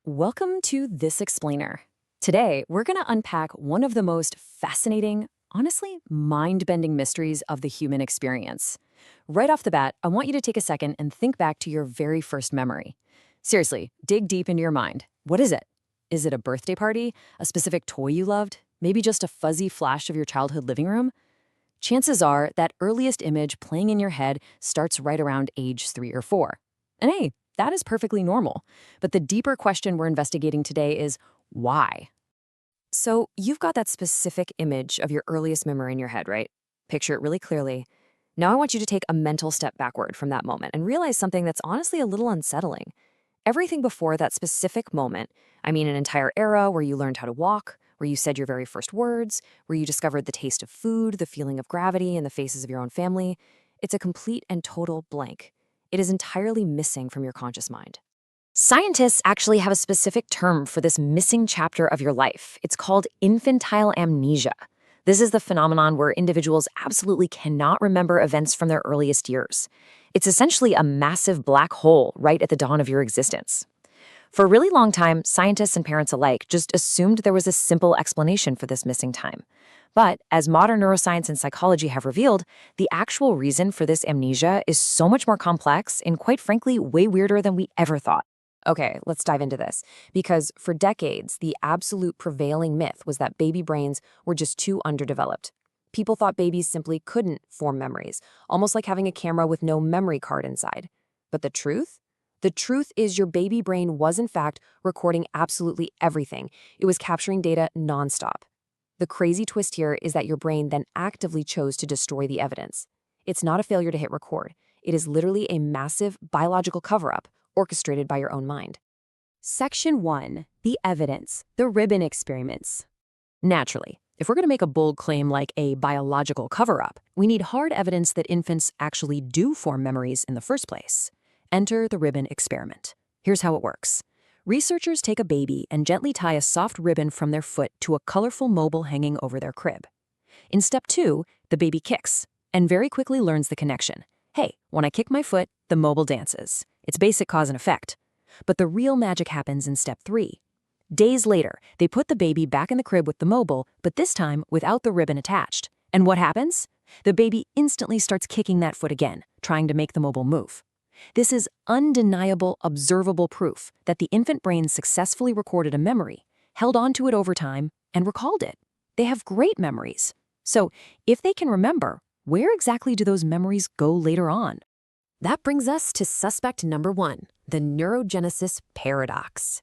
Welcome to This Explainer. Today, we're going to unpack one of the most fascinating, honestly, mind-bending mysteries of the human experience. Right off the bat, I want you to take a second and think back to your very first memory. Seriously, dig deep into your mind. What is it? Is it a birthday party? A specific toy you loved? Maybe just a fuzzy flash of your childhood living room? Chances are that earliest image playing in your head starts right around age 3 or 4. And hey, that is perfectly normal. But the deeper question we're investigating today is why? So you've got that specific image of your earliest memory in your head, right? Picture it really clearly. Now I want you to take a mental step backward from that moment and realize something that's honestly a little unsettling. Everything before that specific moment, I mean an entire era where you learned how to walk, where you said your very first words, where you discovered the taste of food, the feeling of gravity in the faces of your own family, it's a complete and total blank. It is entirely missing from your conscious mind. Scientists actually have a specific term for this missing chapter of your life. It's called infantile amnesia. This is the phenomenon where individuals absolutely cannot remember events from their earliest years. It's essentially a massive black hole right at the dawn of your existence. For a really long time, scientists and parents alike just assumed there was a simple explanation for this missing time. But as modern neuroscience and psychology have revealed, the actual reason for this amnesia is so much more complex and, quite frankly, way weirder than we ever thought. Okay, let's dive into this. Because for decades, the absolute prevailing myth was that baby brains were just too underdeveloped. People thought babies simply couldn't form memories, almost like having a camera with no memory card inside. But the truth? The truth is your baby brain was in fact recording absolutely everything. It was capturing data nonstop. The crazy twist here is that your brain then actively chose to destroy the evidence. It's not a failure to hit record. It is literally a massive biological cover-up orchestrated by your own mind. Section 1. The evidence. The ribbon experiments. Naturally, if we're going to make a bold claim like a biological cover-up, we need hard evidence that infants actually do form memories in the first place. Enter the ribbon experiment. Here's how it works. Researchers take a baby and gently tie a soft ribbon from their foot to a colorful mobile hanging over their crib. In step 2, the baby kicks and very quickly learns the connection. Hey, when I kick my foot, the mobile dances. It's basic cause and effect. But the real magic happens in step 3. Days later, they put the baby back in the crib with the mobile, but this time without the ribbon attached. And what happens? The baby instantly starts kicking that foot again, trying to make the mobile move. This is undeniable, observable proof that the infant brain successfully recorded a memory, held on to it over time, and recalled it. They have great memories. So, if they can remember, where exactly do those memories go later on? That brings us to suspect number 1, the neurogenesis paradox.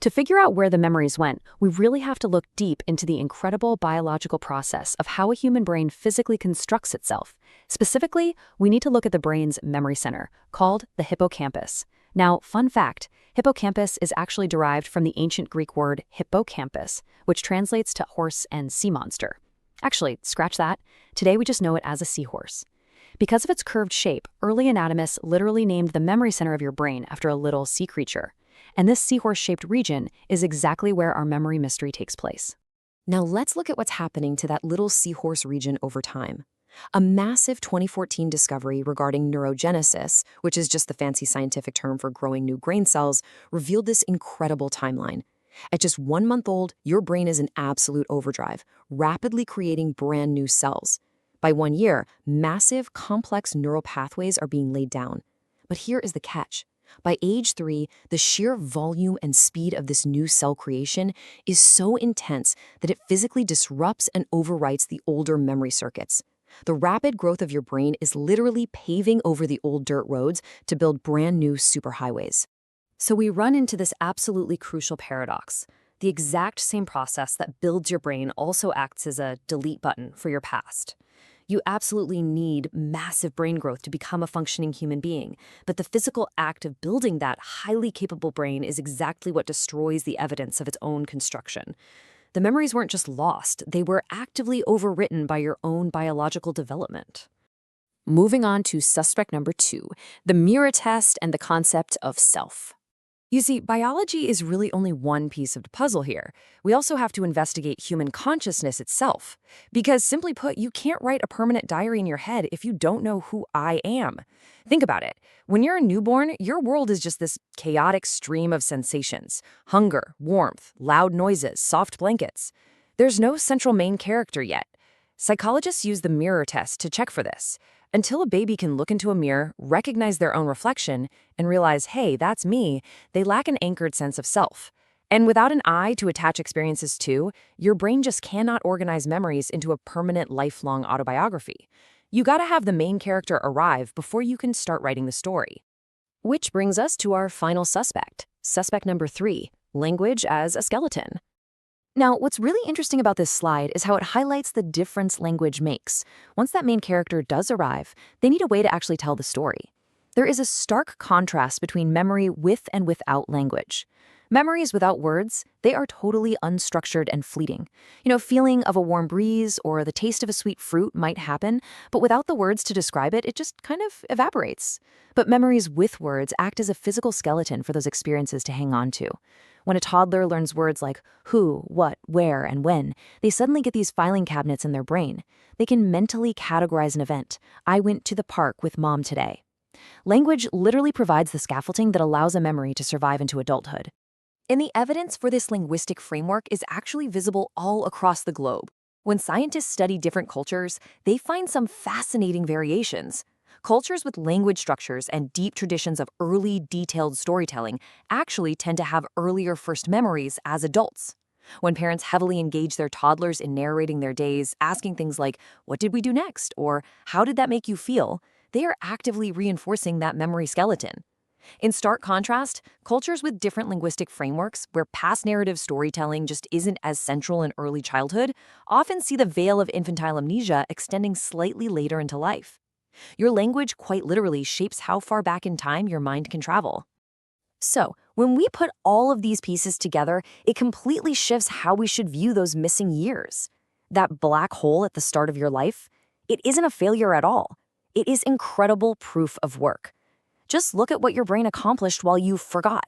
To figure out where the memories went, we really have to look deep into the incredible biological process of how a human brain physically constructs itself. Specifically, we need to look at the brain's memory center, called the hippocampus. Now, fun fact, hippocampus is actually derived from the ancient Greek word hippocampus, which translates to horse and sea monster. Actually, scratch that. Today we just know it as a seahorse. Because of its curved shape, early anatomists literally named the memory center of your brain after a little sea creature. And this seahorse-shaped region is exactly where our memory mystery takes place. Now let's look at what's happening to that little seahorse region over time. A massive 2014 discovery regarding neurogenesis, which is just the fancy scientific term for growing new brain cells, revealed this incredible timeline. At just 1 month old, your brain is in absolute overdrive, rapidly creating brand new cells. By 1 year, massive, complex neural pathways are being laid down. But here is the catch. By age 3, the sheer volume and speed of this new cell creation is so intense that it physically disrupts and overwrites the older memory circuits. The rapid growth of your brain is literally paving over the old dirt roads to build brand new superhighways. So we run into this absolutely crucial paradox. The exact same process that builds your brain also acts as a delete button for your past. You absolutely need massive brain growth to become a functioning human being, but the physical act of building that highly capable brain is exactly what destroys the evidence of its own construction. The memories weren't just lost, they were actively overwritten by your own biological development. Moving on to suspect number 2, the mirror test and the concept of self. You see, biology is really only one piece of the puzzle here. We also have to investigate human consciousness itself. Because simply put, you can't write a permanent diary in your head if you don't know who I am. Think about it. When you're a newborn, your world is just this chaotic stream of sensations: hunger, warmth, loud noises, soft blankets. There's no central main character yet. Psychologists use the mirror test to check for this. Until a baby can look into a mirror, recognize their own reflection, and realize, hey, that's me, they lack an anchored sense of self. And without an I to attach experiences to, your brain just cannot organize memories into a permanent, lifelong autobiography. You gotta have the main character arrive before you can start writing the story. Which brings us to our final suspect. Suspect number 3, language as a skeleton. Now, what's really interesting about this slide is how it highlights the difference language makes. Once that main character does arrive, they need a way to actually tell the story. There is a stark contrast between memory with and without language. Memories without words, they are totally unstructured and fleeting. Feeling of a warm breeze or the taste of a sweet fruit might happen, but without the words to describe it, it just kind of evaporates. But memories with words act as a physical skeleton for those experiences to hang on to. When a toddler learns words like who, what, where, and when, they suddenly get these filing cabinets in their brain. They can mentally categorize an event. I went to the park with mom today. Language literally provides the scaffolding that allows a memory to survive into adulthood. And the evidence for this linguistic framework is actually visible all across the globe. When scientists study different cultures, they find some fascinating variations. Cultures with language structures and deep traditions of early, detailed storytelling actually tend to have earlier first memories as adults. When parents heavily engage their toddlers in narrating their days, asking things like, "What did we do next?" or "How did that make you feel?" they are actively reinforcing that memory skeleton. In stark contrast, cultures with different linguistic frameworks, where past narrative storytelling just isn't as central in early childhood, often see the veil of infantile amnesia extending slightly later into life. Your language quite literally shapes how far back in time your mind can travel. So, when we put all of these pieces together, it completely shifts how we should view those missing years. That black hole at the start of your life, it isn't a failure at all. It is incredible proof of work. Just look at what your brain accomplished while you forgot.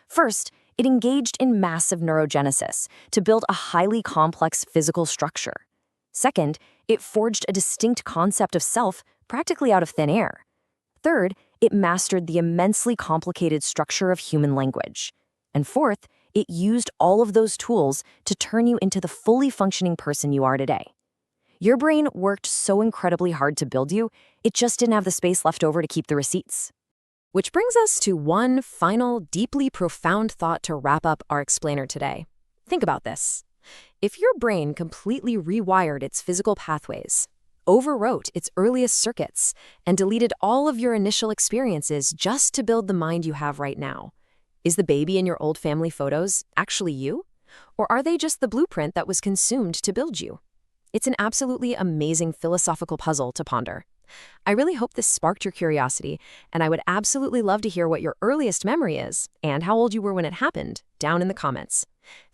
First, it engaged in massive neurogenesis to build a highly complex physical structure. Second, it forged a distinct concept of self practically out of thin air. Third, it mastered the immensely complicated structure of human language. And fourth, it used all of those tools to turn you into the fully functioning person you are today. Your brain worked so incredibly hard to build you, it just didn't have the space left over to keep the receipts. Which brings us to one final, deeply profound thought to wrap up our explainer today. Think about this. If your brain completely rewired its physical pathways, overwrote its earliest circuits, and deleted all of your initial experiences just to build the mind you have right now, is the baby in your old family photos actually you? Or are they just the blueprint that was consumed to build you? It's an absolutely amazing philosophical puzzle to ponder. I really hope this sparked your curiosity, and I would absolutely love to hear what your earliest memory is and how old you were when it happened down in the comments.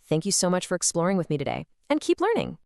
Thank you so much for exploring with me today, and keep learning.